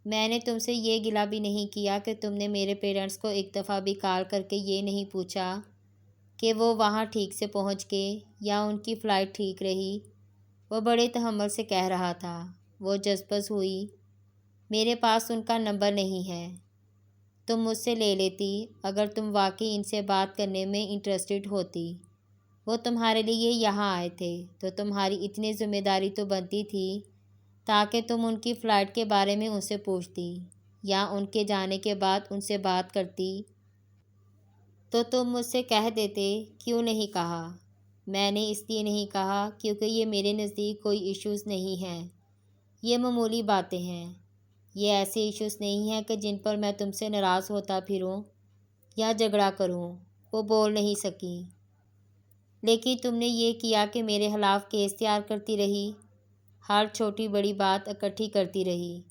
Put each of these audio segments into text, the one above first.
میں نے تم سے یہ گلہ بھی نہیں کیا کہ تم نے میرے پیرنٹس کو ایک دفعہ بھی کال کر کے یہ نہیں پوچھا کہ وہ وہاں ٹھیک سے پہنچ گئے یا ان کی فلائٹ ٹھیک رہی۔ وہ بڑے تحمل سے کہہ رہا تھا۔ وہ جذبز ہوئی۔ میرے پاس ان کا نمبر نہیں ہے۔ تم مجھ سے لے لیتی اگر تم واقعی ان سے بات کرنے میں انٹرسٹڈ ہوتی۔ وہ تمہارے لیے یہاں آئے تھے تو تمہاری اتنی ذمہ داری تو بنتی تھی تاکہ تم ان کی فلائٹ کے بارے میں ان سے پوچھتی یا ان کے جانے کے بعد ان سے بات کرتی تو تم مجھ سے کہہ دیتے۔ کیوں نہیں کہا؟ میں نے اس لیے نہیں کہا کیونکہ یہ میرے نزدیک کوئی ایشوز نہیں ہیں۔ یہ معمولی باتیں ہیں۔ یہ ایسے ایشوز نہیں ہیں کہ جن پر میں تم سے ناراض ہوتا پھروں یا جھگڑا کروں۔ وہ بول نہیں سکی۔ لیکن تم نے یہ کیا کہ میرے خلاف کیس تیار کرتی رہی، ہر چھوٹی بڑی بات اکٹھی کرتی رہی۔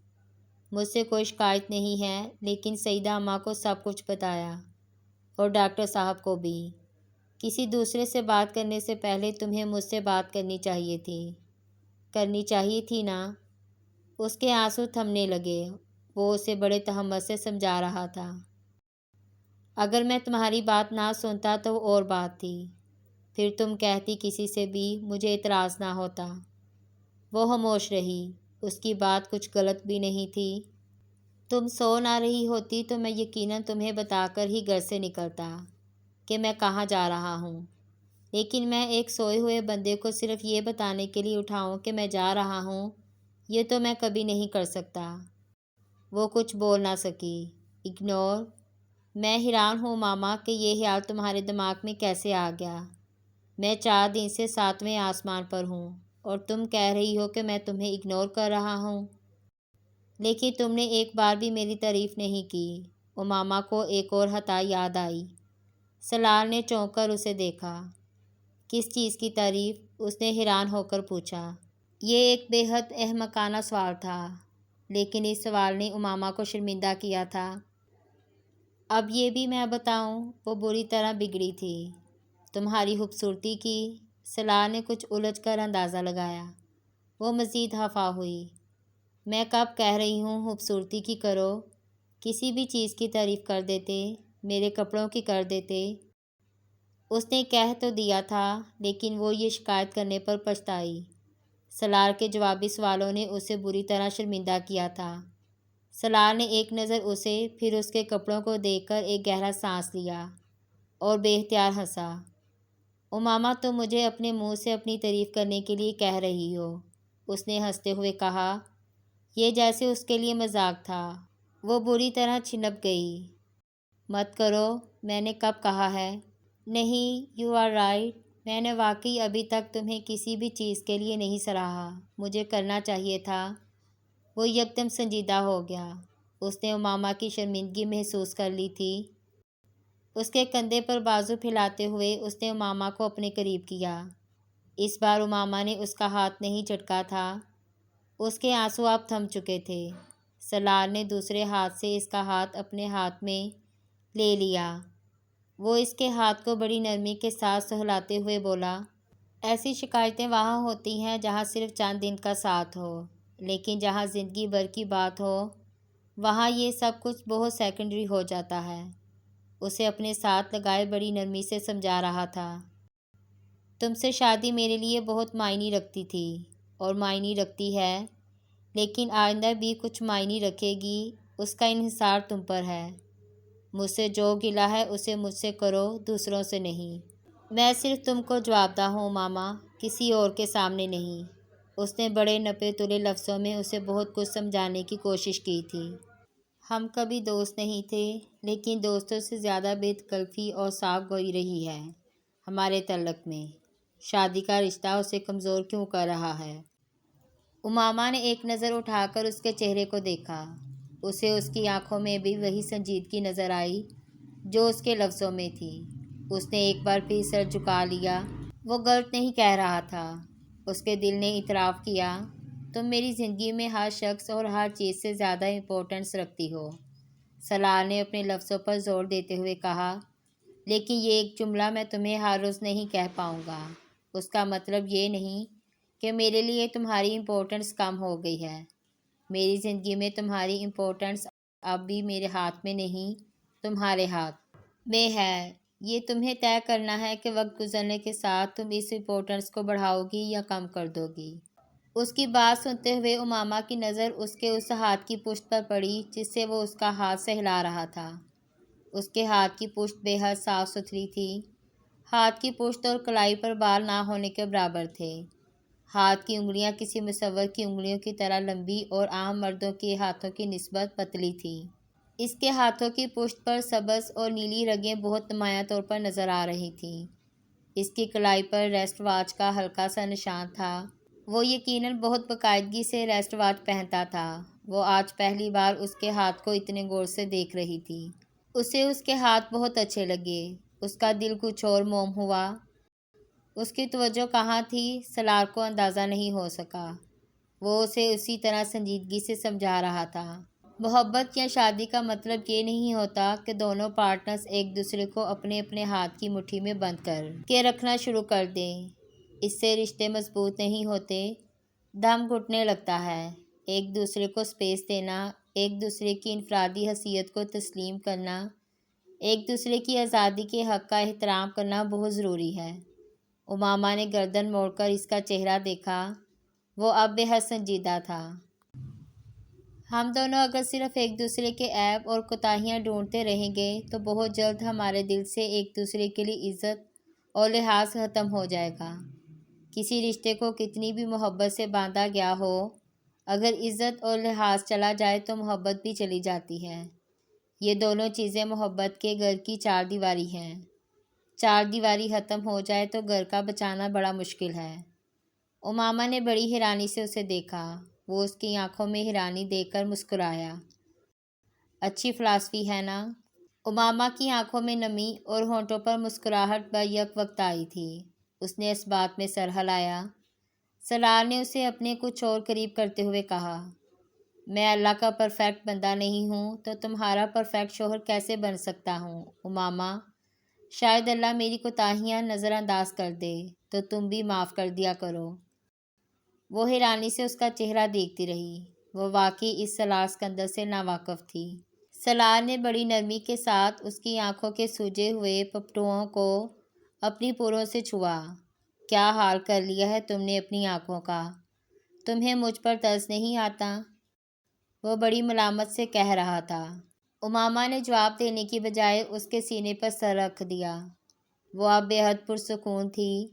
مجھ سے کوئی شکایت نہیں ہے لیکن سعیدہ اماں کو سب کچھ بتایا اور ڈاکٹر صاحب کو بھی۔ کسی دوسرے سے بات کرنے سے پہلے تمہیں مجھ سے بات کرنی چاہیے تھی نا۔ اس کے آنسو تھمنے لگے۔ وہ اسے بڑے تحمل سے سمجھا رہا تھا۔ اگر میں تمہاری بات نہ سنتا تو وہ اور بات تھی۔ پھر تم کہتی کسی سے بھی مجھے اعتراض نہ ہوتا۔ وہ خاموش رہی۔ اس کی بات کچھ غلط بھی نہیں تھی۔ تم سو نہ رہی ہوتی تو میں یقیناً تمہیں بتا کر ہی گھر سے نکلتا کہ میں کہاں جا رہا ہوں، لیکن میں ایک سوئے ہوئے بندے کو صرف یہ بتانے کے لیے اٹھاؤں کہ میں جا رہا ہوں، یہ تو میں کبھی نہیں کر سکتا۔ وہ کچھ بول نہ سکی۔ اگنور۔ میں حیران ہوں ماما کہ یہ خیال تمہارے دماغ میں کیسے آ گیا۔ میں 4 دن سے 7ویں آسمان پر ہوں اور تم کہہ رہی ہو کہ میں تمہیں اگنور کر رہا ہوں۔ لیکن تم نے ایک بار بھی میری تعریف نہیں کی۔ اماما کو ایک اور خطا یاد آئی۔ سلار نے چونک کر اسے دیکھا۔ کس چیز کی تعریف؟ اس نے حیران ہو کر پوچھا۔ یہ ایک بے حد احمقانہ سوال تھا، لیکن اس سوال نے اماما کو شرمندہ کیا تھا۔ اب یہ بھی میں بتاؤں؟ وہ بری طرح بگڑی تھی۔ تمہاری خوبصورتی کی؟ سلار نے کچھ الجھ کر اندازہ لگایا۔ وہ مزید خفا ہوئی۔ میں کب کہہ رہی ہوں خوبصورتی کی کرو؟ کسی بھی چیز کی تعریف کر دیتے، میرے کپڑوں کی کر دیتے۔ اس نے کہہ تو دیا تھا، لیکن وہ یہ شکایت کرنے پر پچھتائی۔ سلار کے جوابی سوالوں نے اسے بری طرح شرمندہ کیا تھا۔ سلار نے ایک نظر اسے پھر اس کے کپڑوں کو دیکھ کر ایک گہرا سانس لیا اور بے اختیار ہنسا۔ اماما تم مجھے اپنے منہ سے اپنی تعریف کرنے کے لیے کہہ رہی ہو، اس نے ہنستے ہوئے کہا۔ یہ جیسے اس کے لیے مذاق تھا۔ وہ بری طرح چھنپ گئی۔ مت کرو، میں نے کب کہا ہے؟ نہیں، یو آر رائٹ۔ میں نے واقعی ابھی تک تمہیں کسی بھی چیز کے لیے نہیں سراہا۔ مجھے کرنا چاہیے تھا۔ وہ یکدم سنجیدہ ہو گیا۔ اس نے اماما کی شرمندگی محسوس کر لی تھی۔ اس کے کندھے پر بازو پھیلاتے ہوئے اس نے اماما کو اپنے قریب کیا۔ اس بار اماما نے اس کا ہاتھ نہیں جھٹکا تھا۔ اس کے آنسو اب تھم چکے تھے۔ سلار نے دوسرے ہاتھ سے اس کا ہاتھ اپنے ہاتھ میں لے لیا۔ وہ اس کے ہاتھ کو بڑی نرمی کے ساتھ سہلاتے ہوئے بولا۔ ایسی شکایتیں وہاں ہوتی ہیں جہاں صرف چند دن کا ساتھ ہو، لیکن جہاں زندگی بھر کی بات ہو وہاں یہ سب کچھ بہت سیکنڈری ہو جاتا ہے۔ اسے اپنے ساتھ لگائے بڑی نرمی سے سمجھا رہا تھا۔ تم سے شادی میرے لیے بہت معنی رکھتی تھی اور معنی رکھتی ہے، لیکن آئندہ بھی کچھ معنی رکھے گی۔ اس کا انحصار تم پر ہے۔ مجھ سے جو گلہ ہے اسے مجھ سے کرو، دوسروں سے نہیں۔ میں صرف تم کو جواب دہ ہوں ماما، کسی اور کے سامنے نہیں۔ اس نے بڑے نپے تلے لفظوں میں اسے بہت کچھ سمجھانے کی کوشش کی تھی۔ ہم کبھی دوست نہیں تھے، لیکن دوستوں سے زیادہ بے تکلفی اور صاف گوئی رہی ہے ہمارے تعلق میں۔ شادی کا رشتہ اسے کمزور کیوں کر رہا ہے؟ اماما نے ایک نظر اٹھا کر اس کے چہرے کو دیکھا۔ اسے اس کی آنکھوں میں بھی وہی سنجیدگی نظر آئی جو اس کے لفظوں میں تھی۔ اس نے ایک بار پھر سر جھکا لیا۔ وہ غلط نہیں کہہ رہا تھا۔ اس کے دل نے اعتراف کیا۔ تم میری زندگی میں ہر شخص اور ہر چیز سے زیادہ امپورٹنس رکھتی ہو، سلار نے اپنے لفظوں پر زور دیتے ہوئے کہا۔ لیکن یہ ایک جملہ میں تمہیں ہر روز نہیں کہہ پاؤں گا۔ اس کا مطلب یہ نہیں کہ میرے لیے تمہاری امپورٹنس کم ہو گئی ہے۔ میری زندگی میں تمہاری امپورٹنس اب بھی میرے ہاتھ میں نہیں، تمہارے ہاتھ میں ہے۔ یہ تمہیں طے کرنا ہے کہ وقت گزرنے کے ساتھ تم اس امپورٹنس کو بڑھاؤ گی یا کم کر دو گی۔ اس کی بات سنتے ہوئے امامہ کی نظر اس کے اس ہاتھ کی پشت پر پڑی جس سے وہ اس کا ہاتھ سہلا رہا تھا۔ اس کے ہاتھ کی پشت بے حد صاف ستھری تھی۔ ہاتھ کی پشت اور کلائی پر بال نہ ہونے کے برابر تھے۔ ہاتھ کی انگلیاں کسی مصور کی انگلیوں کی طرح لمبی اور عام مردوں کے ہاتھوں کی نسبت پتلی تھیں۔ اس کے ہاتھوں کی پشت پر سبز اور نیلی رگیں بہت نمایاں طور پر نظر آ رہی تھیں۔ اس کی کلائی پر ریسٹ واچ کا ہلکا سا نشان تھا۔ وہ یقیناً بہت باقاعدگی سے ریسٹ واچ پہنتا تھا۔ وہ آج پہلی بار اس کے ہاتھ کو اتنے غور سے دیکھ رہی تھی۔ اسے اس کے ہاتھ بہت اچھے لگے۔ اس کا دل کچھ اور موم ہوا۔ اس کی توجہ کہاں تھی، سلار کو اندازہ نہیں ہو سکا۔ وہ اسے اسی طرح سنجیدگی سے سمجھا رہا تھا۔ محبت یا شادی کا مطلب یہ نہیں ہوتا کہ دونوں پارٹنرز ایک دوسرے کو اپنے اپنے ہاتھ کی مٹھی میں بند کر کے رکھنا شروع کر دیں۔ اس سے رشتے مضبوط نہیں ہوتے، دم گھٹنے لگتا ہے۔ ایک دوسرے کو سپیس دینا، ایک دوسرے کی انفرادی حیثیت کو تسلیم کرنا، ایک دوسرے کی آزادی کے حق کا احترام کرنا بہت ضروری ہے۔ امامہ نے گردن موڑ کر اس کا چہرہ دیکھا۔ وہ اب بے حد سنجیدہ تھا۔ ہم دونوں اگر صرف ایک دوسرے کے عیب اور کوتاہیاں ڈھونڈتے رہیں گے تو بہت جلد ہمارے دل سے ایک دوسرے کے لیے عزت اور لحاظ ختم ہو جائے گا۔ کسی رشتے کو کتنی بھی محبت سے باندھا گیا ہو، اگر عزت اور لحاظ چلا جائے تو محبت بھی چلی جاتی ہے۔ یہ دونوں چیزیں محبت کے گھر کی چار دیواری ہیں۔ چار دیواری ختم ہو جائے تو گھر کا بچانا بڑا مشکل ہے۔ امامہ نے بڑی حیرانی سے اسے دیکھا۔ وہ اس کی آنکھوں میں حیرانی دیکھ کر مسکرایا۔ اچھی فلسفی ہے نا؟ امامہ کی آنکھوں میں نمی اور ہونٹوں پر مسکراہٹ بیک وقت آئی تھی۔ اس نے اس بات میں سر ہلایا۔ سلار نے اسے اپنے کچھ اور قریب کرتے ہوئے کہا، میں اللہ کا پرفیکٹ بندہ نہیں ہوں تو تمہارا پرفیکٹ شوہر کیسے بن سکتا ہوں؟ امامہ، شاید اللہ میری کوتاہیاں نظر انداز کر دے تو تم بھی معاف کر دیا کرو۔ وہ حیرانی سے اس کا چہرہ دیکھتی رہی۔ وہ واقعی اس سلار سکندر سے ناواقف تھی۔ سلار نے بڑی نرمی کے ساتھ اس کی آنکھوں کے سوجے ہوئے پپڑوں کو اپنی پوروں سے چھوا۔ کیا حال کر لیا ہے تم نے اپنی آنکھوں کا؟ تمہیں مجھ پر ترس نہیں آتا؟ وہ بڑی ملامت سے کہہ رہا تھا۔ امامہ نے جواب دینے کی بجائے اس کے سینے پر سر رکھ دیا۔ وہ اب بے حد پرسکون تھی۔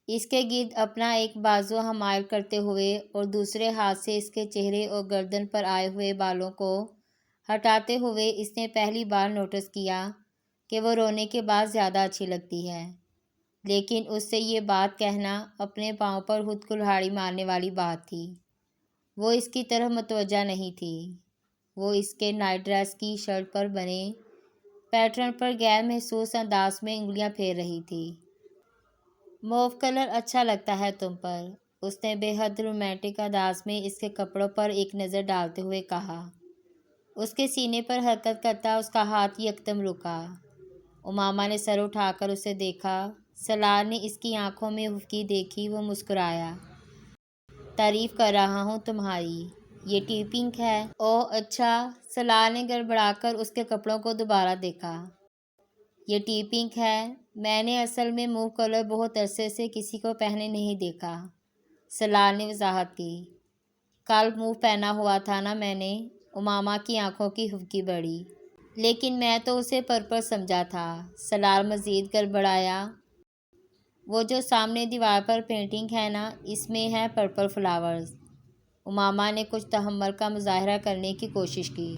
اس کے گرد اپنا ایک بازو حمائل کرتے ہوئے اور دوسرے ہاتھ سے اس کے چہرے اور گردن پر آئے ہوئے بالوں کو ہٹاتے ہوئے اس نے پہلی بار نوٹس کیا کہ وہ رونے کے بعد زیادہ اچھی لگتی ہے۔ لیکن اس سے یہ بات کہنا اپنے پاؤں پر خود کلہاڑی مارنے والی بات تھی۔ وہ اس کی طرف متوجہ نہیں تھی۔ وہ اس کے نائٹ ڈریس کی شرٹ پر بنے پیٹرن پر غیر محسوس انداز میں انگلیاں پھیر رہی تھی۔ موو کلر اچھا لگتا ہے تم پر، اس نے بے حد رومانٹک انداز میں اس کے کپڑوں پر ایک نظر ڈالتے ہوئے کہا۔ اس کے سینے پر حرکت کرتا اس کا ہاتھ یکدم رکا۔ امامہ نے سر اٹھا کر اسے دیکھا۔ سلار نے اس کی آنکھوں میں افتادگی دیکھی۔ وہ مسکرایا۔ تعریف کر رہا ہوں تمہاری۔ یہ ٹی پنک ہے؟ اوہ اچھا۔ سلار نے گڑبڑا کر اس کے کپڑوں کو دوبارہ دیکھا۔ یہ ٹی پنک ہے؟ میں نے اصل میں موو کلر بہت عرصے سے کسی کو پہنے نہیں دیکھا۔ سلار نے وضاحت کی۔ کل موو پہنا ہوا تھا نا میں نے؟ امامہ کی آنکھوں کی افتادگی بڑھی۔ لیکن میں تو اسے پرپل سمجھا تھا۔ سلار مزید گڑبڑایا۔ وہ جو سامنے دیوار پر پینٹنگ ہے نا، اس میں ہیں پرپل فلاورز۔ امامہ نے کچھ تحمل کا مظاہرہ کرنے کی کوشش کی۔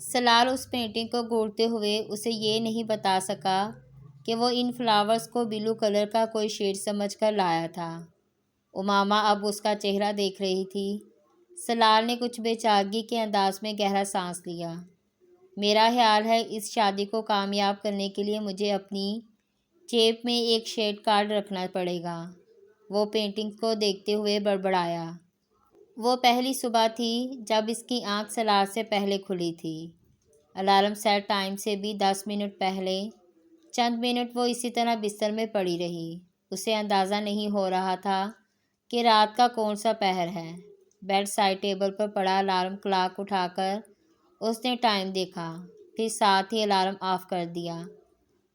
سلار اس پینٹنگ کو گھورتے ہوئے اسے یہ نہیں بتا سکا کہ وہ ان فلاورز کو بلو کلر کا کوئی شیڈ سمجھ کر لایا تھا۔ امامہ اب اس کا چہرہ دیکھ رہی تھی۔ سلار نے کچھ بے چارگی کے انداز میں گہرا سانس لیا۔ میرا خیال ہے اس شادی کو کامیاب کرنے کے لیے مجھے اپنی جیب میں ایک شیڈ کارڈ رکھنا پڑے گا۔ وہ پینٹنگ کو دیکھتے ہوئے بڑبڑایا۔ وہ پہلی صبح تھی جب اس کی آنکھ سلار سے پہلے کھلی تھی۔ الارم سیٹ ٹائم سے بھی 10 منٹ پہلے۔ چند منٹ وہ اسی طرح بستر میں پڑی رہی۔ اسے اندازہ نہیں ہو رہا تھا کہ رات کا کون سا پہر ہے۔ بیڈ سائڈ ٹیبل پر پڑا الارم کلاک اٹھا کر اس نے ٹائم دیکھا، پھر ساتھ ہی الارم آف کر دیا۔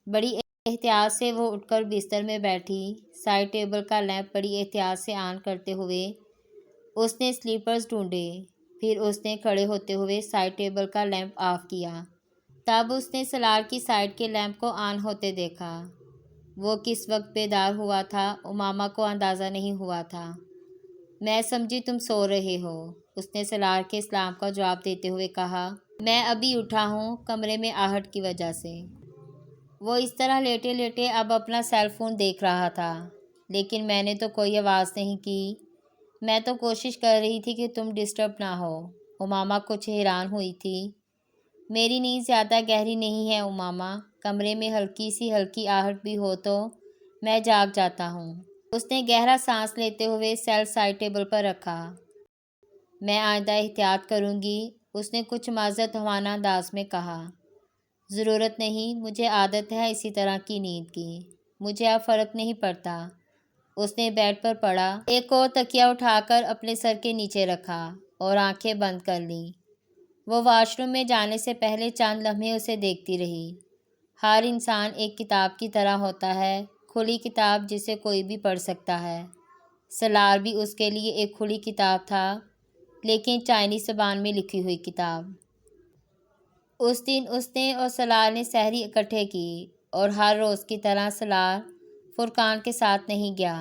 بڑی احتیاط سے وہ اٹھ کر بستر میں بیٹھی۔ سائڈ ٹیبل کا لیمپ بڑی احتیاط سے آن کرتے ہوئے اس نے سلیپرز ڈھونڈے، پھر اس نے کھڑے ہوتے ہوئے سائڈ ٹیبل کا لیمپ آف کیا۔ تب اس نے سلار کی سائڈ کے لیمپ کو آن ہوتے دیکھا۔ وہ کس وقت بیدار ہوا تھا امامہ کو اندازہ نہیں ہوا تھا۔ میں سمجھی تم سو رہے ہو، اس نے سلار کے سلام کا جواب دیتے ہوئے کہا۔ میں ابھی اٹھا ہوں، کمرے میں آہٹ کی وجہ سے۔ وہ اس طرح لیٹے لیٹے اب اپنا سیل فون دیکھ رہا تھا، لیکن میں نے تو کوئی آواز نہیں کی۔ میں تو کوشش کر رہی تھی کہ تم ڈسٹرب نہ ہو۔ امامہ کچھ حیران ہوئی تھی۔ میری نیند زیادہ گہری نہیں ہے امامہ، کمرے میں ہلکی آہٹ بھی ہو تو میں جاگ جاتا ہوں۔ اس نے گہرا سانس لیتے ہوئے سیل سائڈ ٹیبل پر رکھا۔ میں آئندہ احتیاط کروں گی، اس نے کچھ معذرت خواہ انداز میں کہا۔ ضرورت نہیں، مجھے عادت ہے اسی طرح کی نیند کی، مجھے اب فرق نہیں پڑتا۔ اس نے بیڈ پر پڑا، ایک اور تکیہ اٹھا کر اپنے سر کے نیچے رکھا اور آنکھیں بند کر لیں۔ وہ واش روم میں جانے سے پہلے چند لمحے اسے دیکھتی رہی۔ ہر انسان ایک کتاب کی طرح ہوتا ہے، کھلی کتاب جسے کوئی بھی پڑھ سکتا ہے۔ سلار بھی اس کے لیے ایک کھلی کتاب تھا، لیکن چائنی زبان میں لکھی ہوئی کتاب۔ اس دن اس نے اور سلار نے سحری اکٹھے کی، اور ہر روز کی طرح سلار فرقان کے ساتھ نہیں گیا۔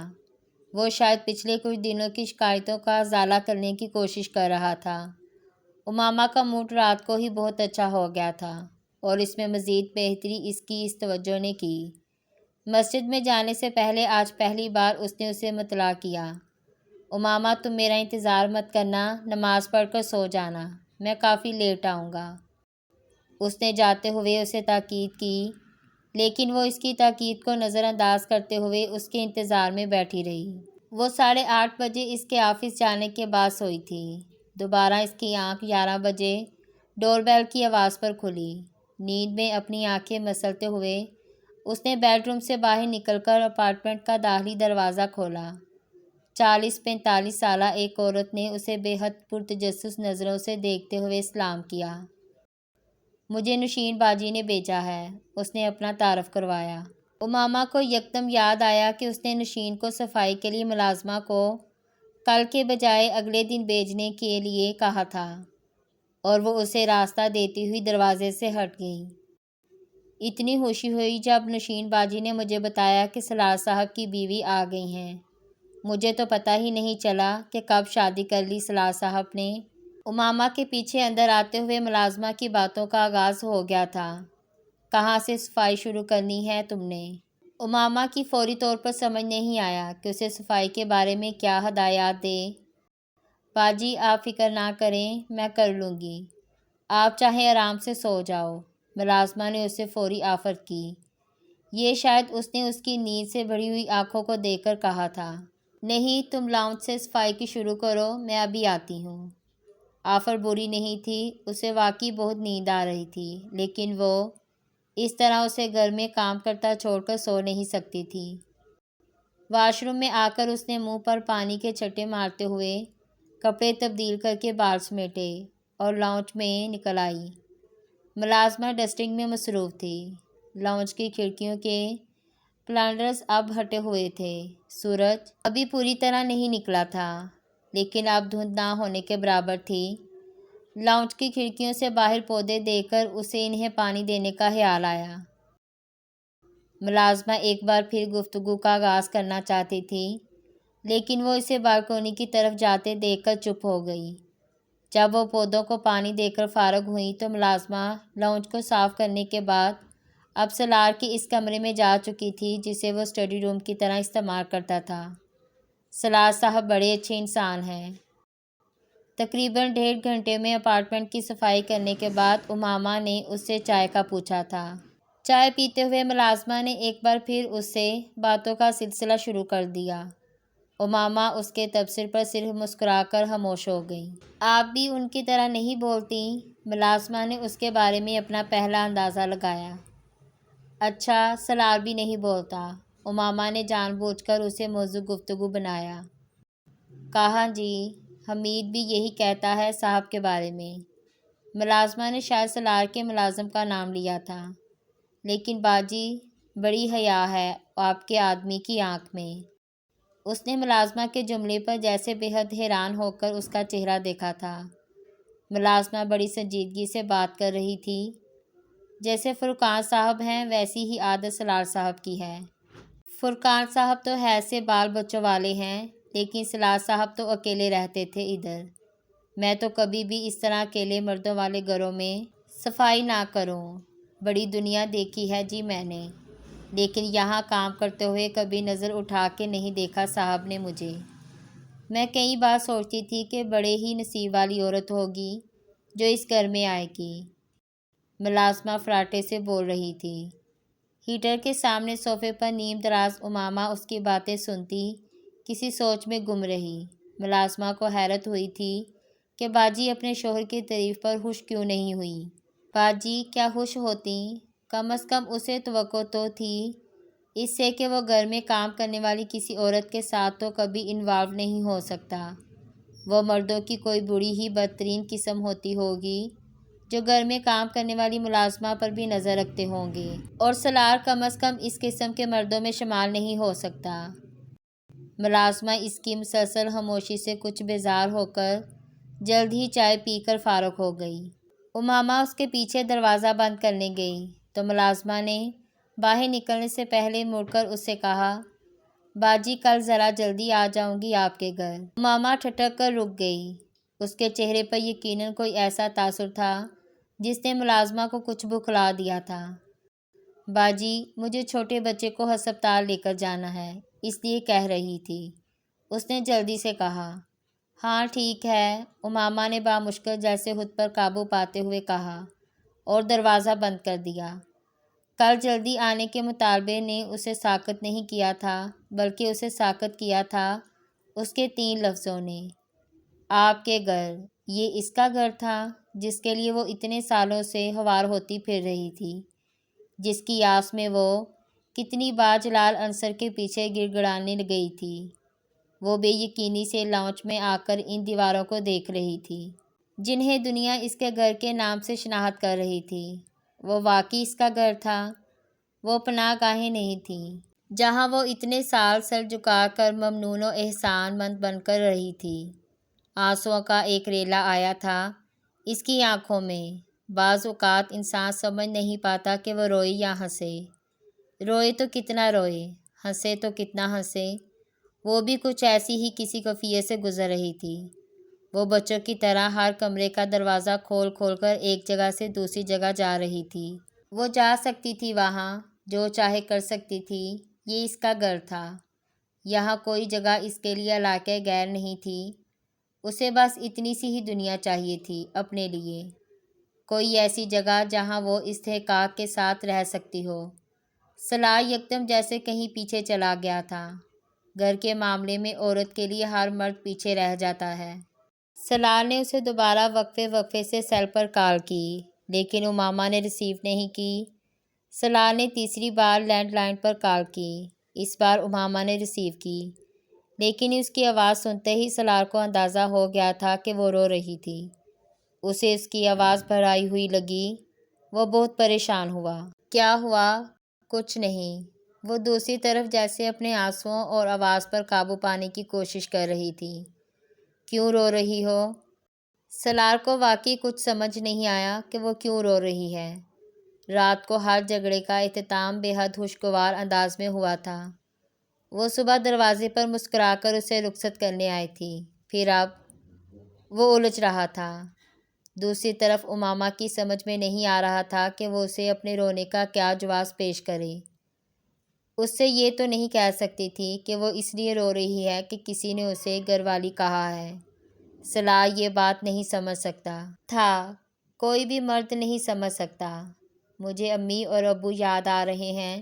وہ شاید پچھلے کچھ دنوں کی شکایتوں کا ازالہ کرنے کی کوشش کر رہا تھا۔ امامہ کا موڈ رات کو ہی بہت اچھا ہو گیا تھا، اور اس میں مزید بہتری اس توجہ نے کی۔ مسجد میں جانے سے پہلے آج پہلی بار اس نے اسے مطلع کیا۔ امامہ تم میرا انتظار مت کرنا، نماز پڑھ کر سو جانا، میں کافی لیٹ آؤں گا۔ اس نے جاتے ہوئے اسے تاکید کی، لیکن وہ اس کی تاکید کو نظر انداز کرتے ہوئے اس کے انتظار میں بیٹھی رہی۔ وہ 8:30 بجے اس کے آفس جانے کے بعد سوئی تھی۔ دوبارہ اس کی آنکھ 11 بجے ڈور بیل کی آواز پر کھلی۔ نیند میں اپنی آنکھیں مسلتے ہوئے اس نے بیڈ روم سے باہر نکل کر اپارٹمنٹ کا داخلی دروازہ کھولا۔ 40-45 سالہ ایک عورت نے اسے بے حد پرتجسس نظروں سے دیکھتے ہوئے سلام کیا۔ مجھے نشین باجی نے بھیجا ہے، اس نے اپنا تعارف کروایا۔ امامہ کو یکدم یاد آیا کہ اس نے نشین کو صفائی کے لیے ملازمہ کو کل کے بجائے اگلے دن بھیجنے کے لیے کہا تھا، اور وہ اسے راستہ دیتی ہوئی دروازے سے ہٹ گئی۔ اتنی خوشی ہوئی جب نشین باجی نے مجھے بتایا کہ سلار صاحب کی بیوی آ گئی ہیں۔ مجھے تو پتہ ہی نہیں چلا کہ کب شادی کر لی سلار صاحب نے۔ امامہ کے پیچھے اندر آتے ہوئے ملازمہ کی باتوں کا آغاز ہو گیا تھا۔ کہاں سے صفائی شروع کرنی ہے تم نے؟ امامہ کی فوری طور پر سمجھ نہیں آیا کہ اسے صفائی کے بارے میں کیا ہدایات دے۔ باجی آپ فکر نہ کریں، میں کر لوں گی، آپ چاہے آرام سے سو جاؤ، ملازمہ نے اسے فوری آفر کی۔ یہ شاید اس نے اس کی نیند سے بھری ہوئی آنکھوں کو دیکھ کر کہا تھا۔ نہیں، تم لاؤنج سے صفائی کی شروع کرو، میں ابھی آتی ہوں۔ آفر بری نہیں تھی، اسے واقعی بہت نیند آ رہی تھی، لیکن وہ اس طرح اسے گھر میں کام کرتا چھوڑ کر سو نہیں سکتی تھی۔ واش روم میں آ کر اس نے منہ پر پانی کے چھٹے مارتے ہوئے کپڑے تبدیل کر کے بال سمیٹے اور لاؤنج میں نکل آئی۔ ملازمہ ڈسٹنگ میں مصروف تھی۔ لاؤنج کی کھڑکیوں کے بلائنڈرز اب ہٹے ہوئے تھے۔ سورج ابھی پوری طرح نہیں نکلا تھا، لیکن اب دھند نہ ہونے کے برابر تھی۔ لاؤنج کی کھڑکیوں سے باہر پودے دیکھ کر اسے انہیں پانی دینے کا خیال آیا۔ ملازمہ ایک بار پھر گفتگو کا آغاز کرنا چاہتی تھی، لیکن وہ اسے بالکونی کی طرف جاتے دیکھ کر چپ ہو گئی۔ جب وہ پودوں کو پانی دے کر فارغ ہوئی تو ملازمہ لاؤنج کو صاف کرنے کے بعد اب سلار کے اس کمرے میں جا چکی تھی جسے وہ اسٹڈی روم کی طرح استعمال کرتا تھا۔ سلار صاحب بڑے اچھے انسان ہیں۔ تقریباً 1.5 گھنٹے میں اپارٹمنٹ کی صفائی کرنے کے بعد امامہ نے اس سے چائے کا پوچھا تھا۔ چائے پیتے ہوئے ملازمہ نے ایک بار پھر اس سے باتوں کا سلسلہ شروع کر دیا۔ امامہ اس کے تبصرے پر صرف مسکرا کر خاموش ہو گئی۔ آپ بھی ان کی طرح نہیں بولتی؟ ملازمہ نے اس کے بارے میں اپنا پہلا اندازہ لگایا۔ اچھا، سلار بھی نہیں بولتا؟ امامہ نے جان بوجھ کر اسے موضوع گفتگو بنایا۔ کہا جی حمید بھی یہی کہتا ہے صاحب کے بارے میں۔ ملازمہ نے شاید سالار کے ملازم کا نام لیا تھا، لیکن باجی بڑی حیا ہے آپ کے آدمی کی آنکھ میں۔ اس نے ملازمہ کے جملے پر جیسے بے حد حیران ہو کر اس کا چہرہ دیکھا تھا۔ ملازمہ بڑی سنجیدگی سے بات کر رہی تھی۔ جیسے فرقان صاحب ہیں ویسی ہی عادت سالار صاحب کی ہے۔ فرقان صاحب تو حیض سے بال بچوں والے ہیں، لیکن سالار صاحب تو اکیلے رہتے تھے ادھر۔ میں تو کبھی بھی اس طرح اکیلے مردوں والے گھروں میں صفائی نہ کروں۔ بڑی دنیا دیکھی ہے جی میں نے، لیکن یہاں کام کرتے ہوئے کبھی نظر اٹھا کے نہیں دیکھا صاحب نے مجھے۔ میں کئی بار سوچتی تھی کہ بڑے ہی نصیب والی عورت ہوگی جو اس گھر میں آئے گی۔ ملازمہ فراٹے سے بول رہی تھی۔ ہیٹر کے سامنے صوفے پر نیم دراز امامہ اس کی باتیں سنتی کسی سوچ میں گم رہی۔ ملازمہ کو حیرت ہوئی تھی کہ باجی اپنے شوہر کی تعریف پر خوش کیوں نہیں ہوئی۔ باجی کیا خوش ہوتی؟ کم از کم اسے توقع تو تھی اس سے کہ وہ گھر میں کام کرنے والی کسی عورت کے ساتھ تو کبھی انوالو نہیں ہو سکتا۔ وہ مردوں کی کوئی بری ہی بدترین قسم ہوتی ہوگی جو گھر میں کام کرنے والی ملازمہ پر بھی نظر رکھتے ہوں گے، اور سالار کم از کم اس قسم کے مردوں میں شمار نہیں ہو سکتا۔ ملازمہ اس کی مسلسل خاموشی سے کچھ بیزار ہو کر جلد ہی چائے پی کر فارغ ہو گئی۔ امامہ اس کے پیچھے دروازہ بند کرنے گئی تو ملازمہ نے باہر نکلنے سے پہلے مڑ کر اس سے کہا، باجی کل ذرا جلدی آ جاؤں گی آپ کے گھر۔ امامہ ٹھٹک کر رک گئی۔ اس کے چہرے پر یقیناً کوئی ایسا تاثر تھا جس نے ملازمہ کو کچھ بکھلا دیا تھا۔ باجی مجھے چھوٹے بچے کو ہسپتال لے کر جانا ہے، اس لیے کہہ رہی تھی، اس نے جلدی سے کہا۔ ہاں ٹھیک ہے، امامہ نے بامشکل جیسے خود پر قابو پاتے ہوئے کہا اور دروازہ بند کر دیا۔ کل جلدی آنے کے مطالبے نے اسے ساکت نہیں کیا تھا، بلکہ اسے ساکت کیا تھا اس کے 3 لفظوں نے۔ آپ کے گھر۔ یہ اس کا گھر تھا جس کے لیے وہ اتنے سالوں سے ہوار ہوتی پھر رہی تھی، جس کی آس میں وہ کتنی بار جلال عنصر کے پیچھے گڑ گڑانے گئی تھی۔ وہ بے یقینی سے لاؤنج میں آ کر ان دیواروں کو دیکھ رہی تھی جنہیں دنیا اس کے گھر کے نام سے شناخت کر رہی تھی۔ وہ واقعی اس کا گھر تھا، وہ پناہ گاہیں نہیں تھیں جہاں وہ اتنے سال سر جھکا کر ممنون و احسان مند بن کر رہی تھی۔ آنسوؤں کا ایک ریلا آیا تھا اس کی آنکھوں میں۔ بعض اوقات انسان سمجھ نہیں پاتا کہ وہ روئے یا ہنسے۔ روئے تو کتنا روئے، ہنسے تو کتنا ہنسے۔ وہ بھی کچھ ایسی ہی کسی کیفیت سے گزر رہی تھی۔ وہ بچوں کی طرح ہر کمرے کا دروازہ کھول کھول کر ایک جگہ سے دوسری جگہ جا رہی تھی۔ وہ جا سکتی تھی وہاں، جو چاہے کر سکتی تھی۔ یہ اس کا گھر تھا، یہاں کوئی جگہ اس کے لیے علاقہ غیر نہیں تھی۔ اسے بس اتنی سی ہی دنیا چاہیے تھی اپنے لیے، کوئی ایسی جگہ جہاں وہ استحقاق کے ساتھ رہ سکتی ہو۔ سالار یکدم جیسے کہیں پیچھے چلا گیا تھا۔ گھر کے معاملے میں عورت کے لیے ہر مرد پیچھے رہ جاتا ہے۔ سالار نے اسے دوبارہ وقفے وقفے سے سیل پر کال کی، لیکن امامہ نے ریسیو نہیں کی۔ سالار نے تیسری بار لینڈ لائن پر کال کی۔ اس بار امامہ نے ریسیو کی، لیکن اس کی آواز سنتے ہی سالار کو اندازہ ہو گیا تھا کہ وہ رو رہی تھی۔ اسے اس کی آواز بھرائی ہوئی لگی۔ وہ بہت پریشان ہوا۔ کیا ہوا؟ کچھ نہیں۔ وہ دوسری طرف جیسے اپنے آنسوؤں اور آواز پر قابو پانے کی کوشش کر رہی تھی۔ کیوں رو رہی ہو؟ سالار کو واقعی کچھ سمجھ نہیں آیا کہ وہ کیوں رو رہی ہے۔ رات کو ہر جھگڑے کا اختتام بے حد خوشگوار انداز میں ہوا تھا۔ وہ صبح دروازے پر مسکرا کر اسے رخصت کرنے آئی تھی، پھر اب وہ الجھ رہا تھا۔ دوسری طرف امامہ کی سمجھ میں نہیں آ رہا تھا کہ وہ اسے اپنے رونے کا کیا جواز پیش کرے۔ اس سے یہ تو نہیں کہہ سکتی تھی کہ وہ اس لیے رو رہی ہے کہ کسی نے اسے گھر والی کہا ہے۔ سالار یہ بات نہیں سمجھ سکتا تھا، کوئی بھی مرد نہیں سمجھ سکتا۔ مجھے امی اور ابو یاد آ رہے ہیں۔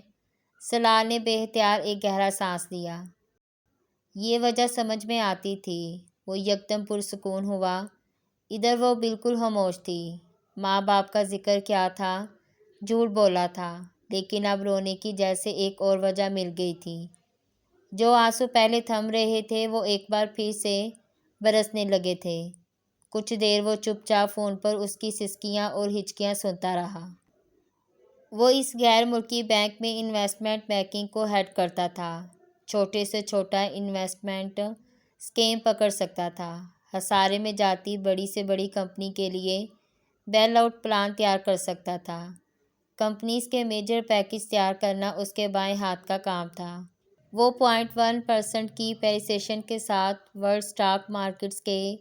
سالار نے بے اختیار ایک گہرا سانس لیا۔ یہ وجہ سمجھ میں آتی تھی۔ وہ یکدم پرسکون ہوا۔ ادھر وہ بالکل خاموش تھی۔ ماں باپ کا ذکر کیا تھا، جھوٹ بولا تھا، لیکن اب رونے کی جیسے ایک اور وجہ مل گئی تھی۔ جو آنسو پہلے تھم رہے تھے وہ ایک بار پھر سے برسنے لگے تھے۔ کچھ دیر وہ چپ چاپ فون پر اس کی سسکیاں اور ہچکیاں سنتا رہا۔ وہ اس غیر ملکی بینک میں انویسٹمنٹ بینکنگ کو ہیڈ کرتا تھا۔ چھوٹے سے چھوٹا انویسٹمنٹ اسکیم پکڑ سکتا تھا۔ خسارے میں جاتی بڑی سے بڑی کمپنی کے لیے بیل آؤٹ پلان تیار کر سکتا تھا۔ کمپنیز کے میجر پیکج تیار کرنا اس کے بائیں ہاتھ کا کام تھا۔ وہ 0.1% کی پیریسیشن کے ساتھ ورلڈ اسٹاک مارکیٹس کے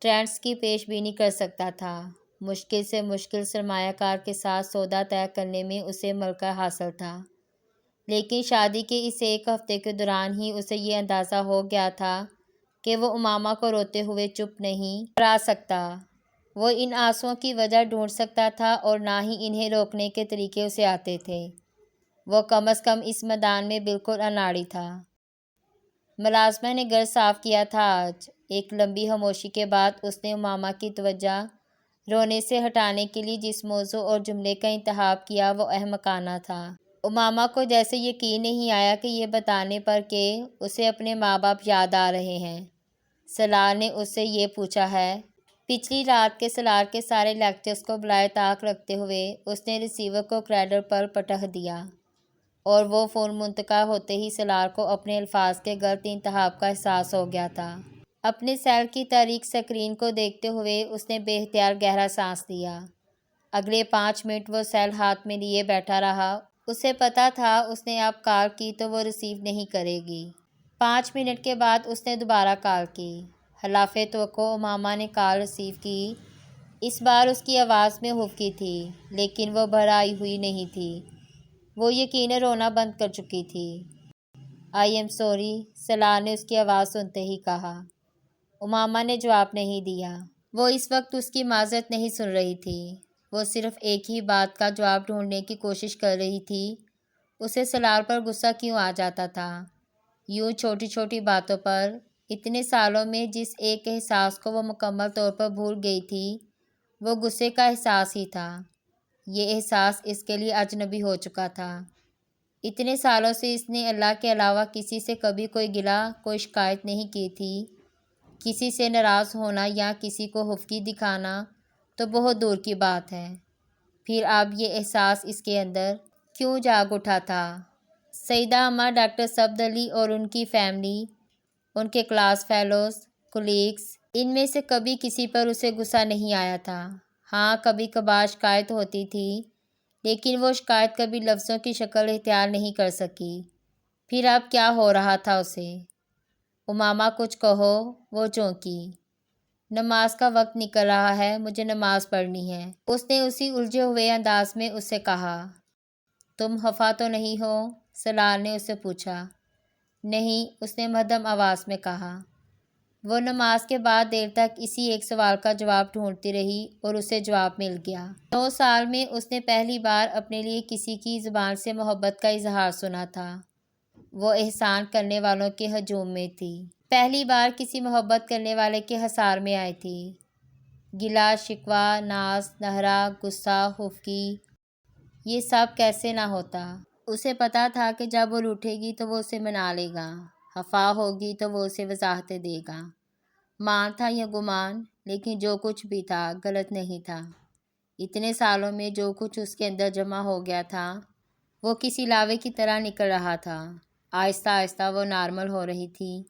ٹرینڈز کی پیش بینی کر سکتا تھا۔ مشکل سے مشکل سرمایہ کار کے ساتھ سودا طے کرنے میں اسے ملکہ حاصل تھا، لیکن شادی کے اس ایک ہفتے کے دوران ہی اسے یہ اندازہ ہو گیا تھا کہ وہ امامہ کو روتے ہوئے چپ نہیں کرا سکتا۔ وہ ان آنسوؤں کی وجہ ڈھونڈ سکتا تھا اور نہ ہی انہیں روکنے کے طریقے اسے آتے تھے۔ وہ کم از کم اس میدان میں بالکل اناڑی تھا۔ ملازمہ نے گھر صاف کیا تھا آج۔ ایک لمبی خاموشی کے بعد اس نے امامہ کی توجہ رونے سے ہٹانے کے لیے جس موضوع اور جملے کا انتخاب کیا وہ احمقانہ تھا۔ امامہ کو جیسے یقین نہیں آیا کہ یہ بتانے پر کہ اسے اپنے ماں باپ یاد آ رہے ہیں۔ سلار نے اس سے یہ پوچھا ہے۔ پچھلی رات کے سلار کے سارے لیکچرز کو بالائے طاق رکھتے ہوئے اس نے ریسیور کو کریڈر پر پٹخ دیا اور وہ فون منتقل ہوتے ہی سلار کو اپنے الفاظ کے غلط انتخاب کا احساس ہو گیا تھا۔ اپنے سیل کی تاریک اسکرین کو دیکھتے ہوئے اس نے بے اختیار گہرا سانس لیا۔ اگلے 5 منٹ وہ سیل ہاتھ میں لیے بیٹھا رہا۔ اسے پتہ تھا اس نے اب کال کی تو وہ ریسیو نہیں کرے گی۔ 5 منٹ کے بعد اس نے دوبارہ کال کی۔ خلاف توقع امامہ نے کال ریسیو کی۔ اس بار اس کی آواز میں خفگی تھی، لیکن وہ بھرائی ہوئی نہیں تھی۔ وہ یقیناً رونا بند کر چکی تھی۔ "آئی ایم سوری" سلار نے اس کی آواز سنتے ہی کہا۔ امامہ نے جواب نہیں دیا۔ وہ اس وقت اس کی معذرت نہیں سن رہی تھی، وہ صرف ایک ہی بات کا جواب ڈھونڈنے کی کوشش کر رہی تھی۔ اسے سلار پر غصہ کیوں آ جاتا تھا؟ یوں چھوٹی چھوٹی باتوں پر۔ اتنے سالوں میں جس ایک احساس کو وہ مکمل طور پر بھول گئی تھی وہ غصے کا احساس ہی تھا۔ یہ احساس اس کے لیے اجنبی ہو چکا تھا۔ اتنے سالوں سے اس نے اللہ کے علاوہ کسی سے کبھی کوئی گلہ، کوئی شکایت نہیں کی تھی۔ کسی سے ناراض ہونا یا کسی کو خفگی دکھانا تو بہت دور کی بات ہے۔ پھر اب یہ احساس اس کے اندر کیوں جاگ اٹھا تھا؟ سیدہ اماں ڈاکٹر صفدر علی اور ان کی فیملی، ان کے کلاس فیلوز، کولیگز، ان میں سے کبھی کسی پر اسے غصہ نہیں آیا تھا۔ ہاں، کبھی کبھار شکایت ہوتی تھی، لیکن وہ شکایت کبھی لفظوں کی شکل اختیار نہیں کر سکی۔ پھر اب کیا ہو رہا تھا اسے؟ "امامہ کچھ کہو"۔ وہ چونکی۔ "نماز کا وقت نکل رہا ہے، مجھے نماز پڑھنی ہے"۔ اس نے اسی الجھے ہوئے انداز میں اس سے کہا۔ "تم خفا تو نہیں ہو؟" سلار نے اس سے پوچھا۔ "نہیں"، اس نے مدھم آواز میں کہا۔ وہ نماز کے بعد دیر تک اسی ایک سوال کا جواب ڈھونڈتی رہی اور اسے جواب مل گیا۔ 9 سال میں اس نے پہلی بار اپنے لیے کسی کی زبان سے محبت کا اظہار سنا تھا۔ وہ احسان کرنے والوں کے ہجوم میں تھی۔ پہلی بار کسی محبت کرنے والے کے حصار میں آئی تھی۔ گلہ، شکوہ، ناز، نہرا، غصہ، خفگی، یہ سب کیسے نہ ہوتا؟ اسے پتہ تھا کہ جب وہ روٹھے گی تو وہ اسے منا لے گا، خفا ہوگی تو وہ اسے وضاحتیں دے گا۔ مان تھا یا گمان، لیکن جو کچھ بھی تھا غلط نہیں تھا۔ اتنے سالوں میں جو کچھ اس کے اندر جمع ہو گیا تھا وہ کسی لاوے کی طرح نکل رہا تھا۔ آہستہ آہستہ وہ نارمل ہو رہی تھی۔